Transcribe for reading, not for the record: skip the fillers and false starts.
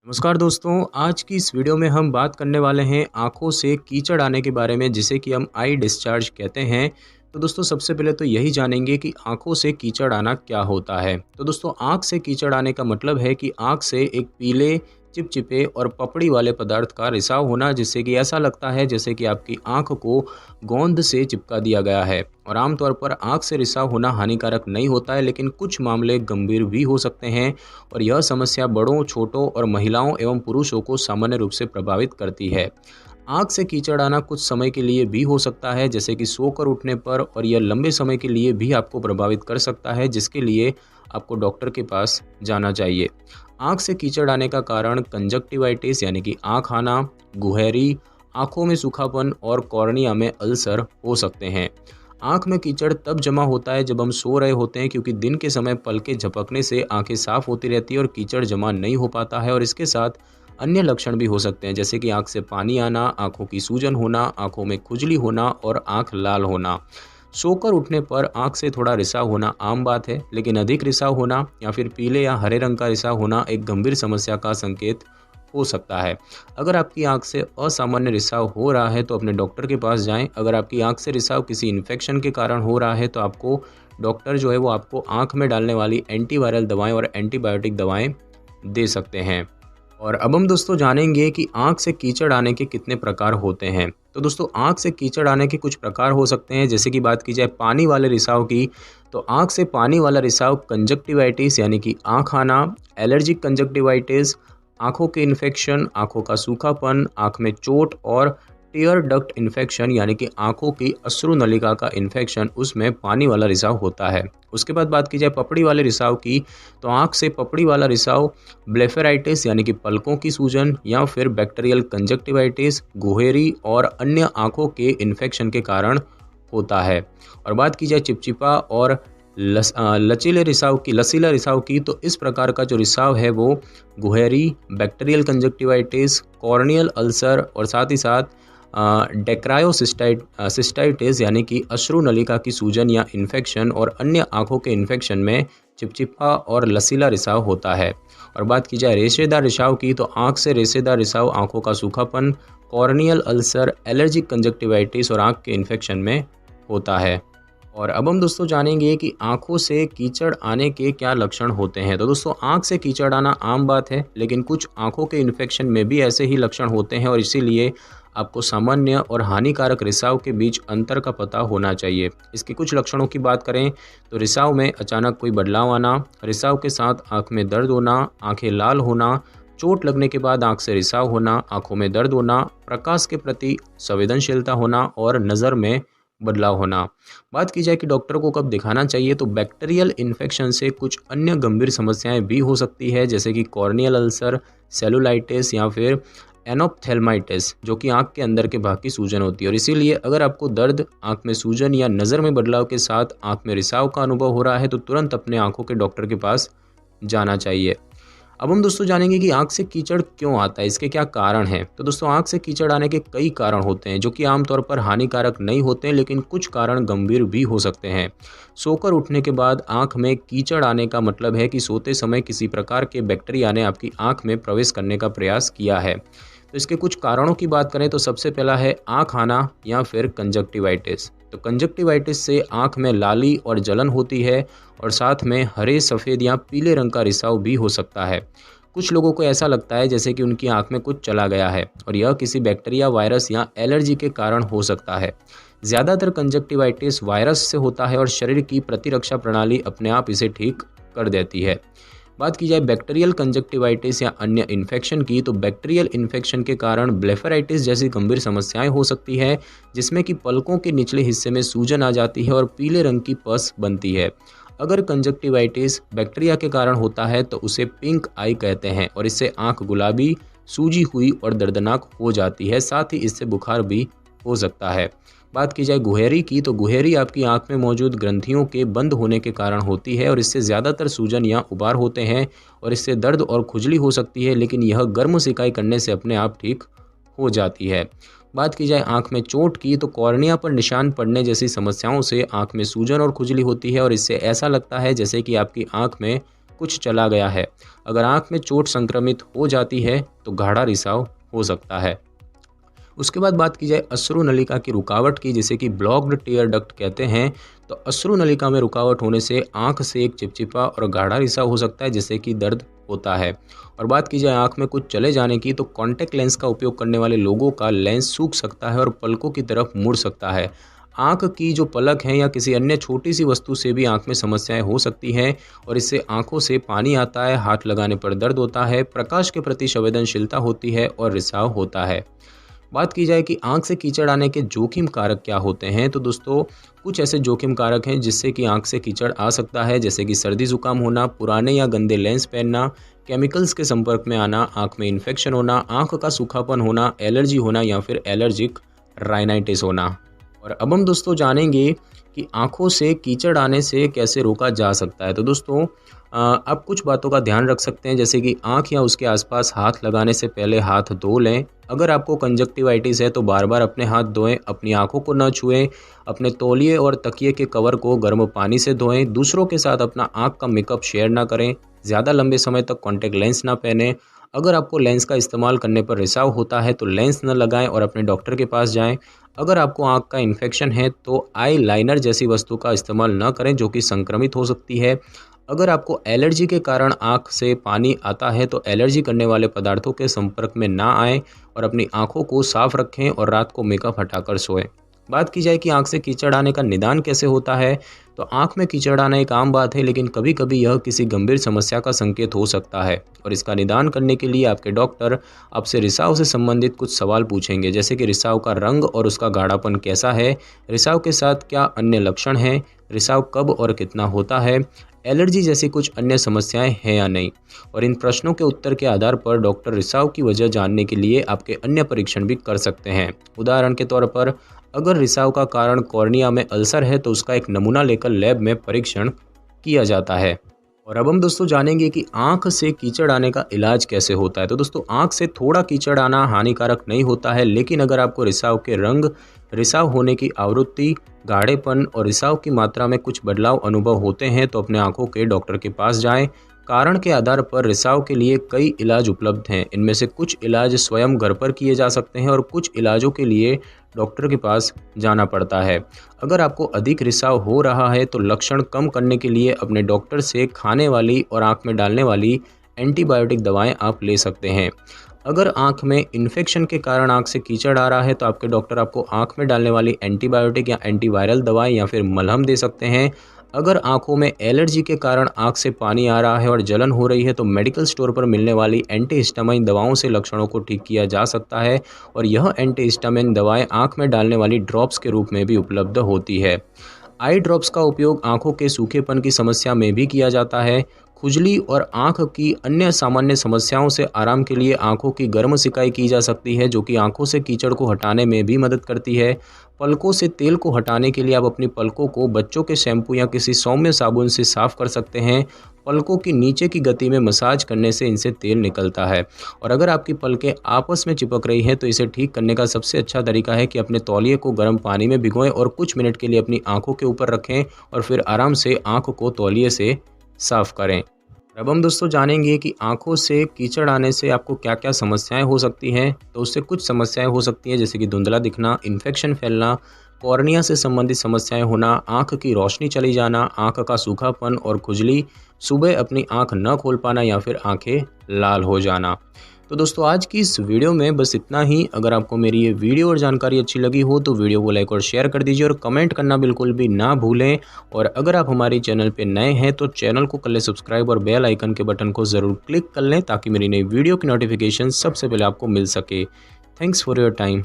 नमस्कार दोस्तों, आज की इस वीडियो में हम बात करने वाले हैं आँखों से कीचड़ आने के बारे में, जिसे कि हम आई डिस्चार्ज कहते हैं। तो दोस्तों सबसे पहले तो यही जानेंगे कि आँखों से कीचड़ आना क्या होता है। तो दोस्तों आँख से कीचड़ आने का मतलब है कि आँख से एक पीले, चिपचिपे और पपड़ी वाले पदार्थ का रिसाव होना, जिससे कि ऐसा लगता है जैसे कि आपकी आँख को गोंद से चिपका दिया गया है। और आमतौर पर आँख से रिसाव होना हानिकारक नहीं होता है, लेकिन कुछ मामले गंभीर भी हो सकते हैं और यह समस्या बड़ों, छोटों और महिलाओं एवं पुरुषों को सामान्य रूप से प्रभावित करती है। आँख से कीचड़ आना कुछ समय के लिए भी हो सकता है, जैसे कि सोकर उठने पर, और यह लंबे समय के लिए भी आपको प्रभावित कर सकता है, जिसके लिए आपको डॉक्टर के पास जाना चाहिए। आँख से कीचड़ आने का कारण कंजक्टिवाइटिस यानी कि आँख आना, गुहैरी, आँखों में सूखापन और कॉर्निया में अल्सर हो सकते हैं। आँख में कीचड़ तब जमा होता है जब हम सो रहे होते हैं, क्योंकि दिन के समय पलकें झपकने से आंखें साफ होती रहती है और कीचड़ जमा नहीं हो पाता है। और इसके साथ अन्य लक्षण भी हो सकते हैं, जैसे कि आँख से पानी आना, आँखों की सूजन होना, आँखों में खुजली होना और आँख लाल होना। सोकर उठने पर आँख से थोड़ा रिसाव होना आम बात है, लेकिन अधिक रिसाव होना या फिर पीले या हरे रंग का रिसाव होना एक गंभीर समस्या का संकेत हो सकता है। अगर आपकी आंख से असामान्य रिसाव हो रहा है तो अपने डॉक्टर के पास जाएं। अगर आपकी आंख से रिसाव किसी इन्फेक्शन के कारण हो रहा है तो आपको डॉक्टर जो है वो आपको आंख में डालने वाली एंटीवायरल दवाएं और एंटीबायोटिक दवाएं दे सकते हैं। और अब हम दोस्तों जानेंगे कि आंख से कीचड़ आने के कितने प्रकार होते हैं। तो दोस्तों आंख से कीचड़ आने के कुछ प्रकार हो सकते हैं। जैसे कि बात की जाए पानी वाले रिसाव की, तो आंख से पानी वाला रिसाव कंजक्टिवाइटिस यानी कि आंख आना, एलर्जिक कंजक्टिवाइटिस, आँखों के इन्फेक्शन, आँखों का सूखापन, आँख में चोट और टियर डक्ट इन्फेक्शन यानी कि आँखों की अश्रु नलिका का इन्फेक्शन, उसमें पानी वाला रिसाव होता है। उसके बाद बात की जाए पपड़ी वाले रिसाव की, तो आँख से पपड़ी वाला रिसाव ब्लेफेराइटिस यानी कि पलकों की सूजन या फिर बैक्टीरियल कंजक्टिवाइटिस, गुहेरी और अन्य आँखों के इन्फेक्शन के कारण होता है। और बात की जाए चिपचिपा और लचीला रिसाव की, तो इस प्रकार का जो रिसाव है वो गुहेरी, बैक्टीरियल कंजक्टिवाइटिस, कॉर्नियल अल्सर और साथ ही साथ सिस्टाइटिस यानी कि अश्रु नलिका की सूजन या इन्फेक्शन और अन्य आँखों के इन्फेक्शन में चिपचिपा और लचीला रिसाव होता है। और बात की जाए रेशेदार रिसाव की, तो आँख से रेशेदार रिसाव आँखों का सूखापन, कॉर्नियल अल्सर, एलर्जिक कंजक्टिवाइटिस और आँख के इन्फेक्शन में होता है। और अब हम दोस्तों जानेंगे कि आँखों से कीचड़ आने के क्या लक्षण होते हैं। तो दोस्तों आँख से कीचड़ आना आम बात है, लेकिन कुछ आँखों के इन्फेक्शन में भी ऐसे ही लक्षण होते हैं और इसीलिए आपको सामान्य और हानिकारक रिसाव के बीच अंतर का पता होना चाहिए। इसके कुछ लक्षणों की बात करें तो रिसाव में अचानक कोई बदलाव आना, रिसाव के साथ आँख में दर्द होना, आँखें लाल होना, चोट लगने के बाद आँख से रिसाव होना, आँखों में दर्द होना, प्रकाश के प्रति संवेदनशीलता होना और नज़र में बदलाव होना। बात की जाए कि डॉक्टर को कब दिखाना चाहिए, तो बैक्टीरियल इन्फेक्शन से कुछ अन्य गंभीर समस्याएं भी हो सकती है, जैसे कि कॉर्नियल अल्सर, सेलुलाइटिस या फिर एनोप्थेल्माइटिस, जो कि आंख के अंदर के भाग की सूजन होती है। और इसीलिए अगर आपको दर्द, आंख में सूजन या नज़र में बदलाव के साथ आंख में रिसाव का अनुभव हो रहा है तो तुरंत अपने आंखों के डॉक्टर के पास जाना चाहिए। अब हम दोस्तों जानेंगे कि आँख से कीचड़ क्यों आता है, इसके क्या कारण हैं। तो दोस्तों आँख से कीचड़ आने के कई कारण होते हैं, जो कि आमतौर पर हानिकारक नहीं होते हैं, लेकिन कुछ कारण गंभीर भी हो सकते हैं। सोकर उठने के बाद आँख में कीचड़ आने का मतलब है कि सोते समय किसी प्रकार के बैक्टीरिया ने आपकी आँख में प्रवेश करने का प्रयास किया है। तो इसके कुछ कारणों की बात करें तो सबसे पहला है आँख आना या फिर कंजक्टिवाइटिस। तो कंजक्टिवाइटिस से आँख में लाली और जलन होती है और साथ में हरे, सफ़ेद या पीले रंग का रिसाव भी हो सकता है। कुछ लोगों को ऐसा लगता है जैसे कि उनकी आँख में कुछ चला गया है और यह किसी बैक्टीरिया, वायरस या एलर्जी के कारण हो सकता है। ज़्यादातर कंजक्टिवाइटिस वायरस से होता है और शरीर की प्रतिरक्षा प्रणाली अपने आप इसे ठीक कर देती है। बात की जाए बैक्टीरियल कंजक्टिवाइटिस या अन्य इन्फेक्शन की, तो बैक्टीरियल इन्फेक्शन के कारण ब्लेफेराइटिस जैसी गंभीर समस्याएं हो सकती है, जिसमें कि पलकों के निचले हिस्से में सूजन आ जाती है और पीले रंग की पस बनती है। अगर कंजक्टिवाइटिस बैक्टीरिया के कारण होता है तो उसे पिंक आई कहते हैं और इससे आंख गुलाबी, सूजी हुई और दर्दनाक हो जाती है। साथ ही इससे बुखार भी हो सकता है। बात की जाए गुहेरी की, तो गुहेरी आपकी आंख में मौजूद ग्रंथियों के बंद होने के कारण होती है और इससे ज़्यादातर सूजन या उबार होते हैं और इससे दर्द और खुजली हो सकती है, लेकिन यह गर्म सिकाई करने से अपने आप ठीक हो जाती है। बात की जाए आंख में चोट की, तो कॉर्निया पर निशान पड़ने जैसी समस्याओं से आंख में सूजन और खुजली होती है और इससे ऐसा लगता है जैसे कि आपकी आंख में कुछ चला गया है। अगर आँख में चोट संक्रमित हो जाती है तो गाढ़ा रिसाव हो सकता है। उसके बाद बात की जाए अश्रु नलिका की रुकावट की, जिसे कि ब्लॉक्ड टीयर डक्ट कहते हैं। तो अश्रु नलिका में रुकावट होने से आंख से एक चिपचिपा और गाढ़ा रिसाव हो सकता है, जिससे कि दर्द होता है। और बात की जाए आंख में कुछ चले जाने की, तो कॉन्टैक्ट लेंस का उपयोग करने वाले लोगों का लेंस सूख सकता है और पलकों की तरफ मुड़ सकता है। आंख की जो पलक है या किसी अन्य छोटी सी वस्तु से भी आंख में समस्याएं हो सकती हैं और इससे आंखों से पानी आता है, हाथ लगाने पर दर्द होता है, प्रकाश के प्रति संवेदनशीलता होती है और रिसाव होता है। बात की जाए कि आंख से कीचड़ आने के जोखिम कारक क्या होते हैं, तो दोस्तों कुछ ऐसे जोखिम कारक हैं जिससे कि आंख से कीचड़ आ सकता है, जैसे कि सर्दी जुकाम होना, पुराने या गंदे लेंस पहनना, केमिकल्स के संपर्क में आना, आंख में इन्फेक्शन होना, आंख का सूखापन होना, एलर्जी होना या फिर एलर्जिक राइनाइटिस होना। और अब हम दोस्तों जानेंगे कि आंखों से कीचड़ आने से कैसे रोका जा सकता है। तो दोस्तों आप कुछ बातों का ध्यान रख सकते हैं, जैसे कि आंख या उसके आसपास हाथ लगाने से पहले हाथ धो लें। अगर आपको कंजक्टिवाइटिस है तो बार बार अपने हाथ धोएं, अपनी आंखों को न छुएं, अपने तौलिए और तकिए के कवर को गर्म पानी से धोएं, दूसरों के साथ अपना आंख का मेकअप शेयर ना करें, ज़्यादा लंबे समय तक कॉन्टैक्ट लेंस ना पहनें। अगर आपको लेंस का इस्तेमाल करने पर रिसाव होता है तो लेंस न लगाएं और अपने डॉक्टर के पास जाएं। अगर आपको आंख का इन्फेक्शन है तो आई लाइनर जैसी वस्तु का इस्तेमाल न करें, जो कि संक्रमित हो सकती है। अगर आपको एलर्जी के कारण आंख से पानी आता है तो एलर्जी करने वाले पदार्थों के संपर्क में ना आएं और अपनी आंखों को साफ रखें और रात को मेकअप हटाकर सोएं। बात की जाए कि आंख से कीचड़ आने का निदान कैसे होता है, तो आंख में कीचड़ आना एक आम बात है, लेकिन कभी कभी यह किसी गंभीर समस्या का संकेत हो सकता है और इसका निदान करने के लिए आपके डॉक्टर आपसे रिसाव से संबंधित कुछ सवाल पूछेंगे, जैसे कि रिसाव का रंग और उसका गाढ़ापन कैसा है, रिसाव के साथ क्या अन्य लक्षण हैं, रिसाव कब और कितना होता है, एलर्जी जैसी कुछ अन्य समस्याएं हैं या नहीं। और इन प्रश्नों के उत्तर के आधार पर डॉक्टर रिसाव की वजह जानने के लिए आपके अन्य परीक्षण भी कर सकते हैं। उदाहरण के तौर पर अगर रिसाव का कारण कॉर्निया में अल्सर है तो उसका एक नमूना लेकर लैब में परीक्षण किया जाता है। और अब हम दोस्तों जानेंगे कि आंख से कीचड़ आने का इलाज कैसे होता है। तो दोस्तों आंख से थोड़ा कीचड़ आना हानिकारक नहीं होता है, लेकिन अगर आपको रिसाव के रंग, रिसाव होने की आवृत्ति, गाढ़ेपन और रिसाव की मात्रा में कुछ बदलाव अनुभव होते हैं तो अपने आंखों के डॉक्टर के पास जाएं। कारण के आधार पर रिसाव के लिए कई इलाज उपलब्ध हैं। इनमें से कुछ इलाज स्वयं घर पर किए जा सकते हैं और कुछ इलाजों के लिए डॉक्टर के पास जाना पड़ता है। अगर आपको अधिक रिसाव हो रहा है तो लक्षण कम करने के लिए अपने डॉक्टर से खाने वाली और आंख में डालने वाली एंटीबायोटिक दवाएं आप ले सकते हैं। अगर आंख में इन्फेक्शन के कारण आंख से कीचड़ आ रहा है तो आपके डॉक्टर आपको आंख में डालने वाली एंटीबायोटिक या एंटीवायरल दवाएं या फिर मलहम दे सकते हैं। अगर आंखों में एलर्जी के कारण आंख से पानी आ रहा है और जलन हो रही है तो मेडिकल स्टोर पर मिलने वाली एंटीहिस्टामाइन दवाओं से लक्षणों को ठीक किया जा सकता है और यह एंटीहिस्टामाइन दवाएं आंख में डालने वाली ड्रॉप्स के रूप में भी उपलब्ध होती है। आई ड्रॉप्स का उपयोग आंखों के सूखेपन की समस्या में भी किया जाता है। खुजली और आंख की अन्य सामान्य समस्याओं से आराम के लिए आंखों की गर्म सिकाई की जा सकती है, जो कि आंखों से कीचड़ को हटाने में भी मदद करती है। पलकों से तेल को हटाने के लिए आप अपनी पलकों को बच्चों के शैम्पू या किसी सौम्य साबुन से साफ कर सकते हैं। पलकों की नीचे की गति में मसाज करने से इनसे तेल निकलता है। और अगर आपकी पलकें आपस में चिपक रही हैं तो इसे ठीक करने का सबसे अच्छा तरीका है कि अपने तौलिए को गर्म पानी में भिगोएं और कुछ मिनट के लिए अपनी आंखों के ऊपर रखें और फिर आराम से आंख को तौलिए से साफ करें। अब हम दोस्तों जानेंगे कि आंखों से कीचड़ आने से आपको क्या क्या समस्याएं हो सकती हैं। तो उससे कुछ समस्याएं हो सकती हैं, जैसे कि धुंधला दिखना, इन्फेक्शन फैलना, कॉर्निया से संबंधित समस्याएं होना, आंख की रोशनी चली जाना, आंख का सूखापन और खुजली, सुबह अपनी आंख न खोल पाना या फिर आंखें लाल हो जाना। तो दोस्तों आज की इस वीडियो में बस इतना ही। अगर आपको मेरी ये वीडियो और जानकारी अच्छी लगी हो तो वीडियो को लाइक और शेयर कर दीजिए और कमेंट करना बिल्कुल भी ना भूलें। और अगर आप हमारे चैनल पे नए हैं तो चैनल को कर लें सब्सक्राइब और बेल आइकन के बटन को ज़रूर क्लिक कर लें ताकि मेरी नई वीडियो की नोटिफिकेशन सबसे पहले आपको मिल सके। Thanks for your time.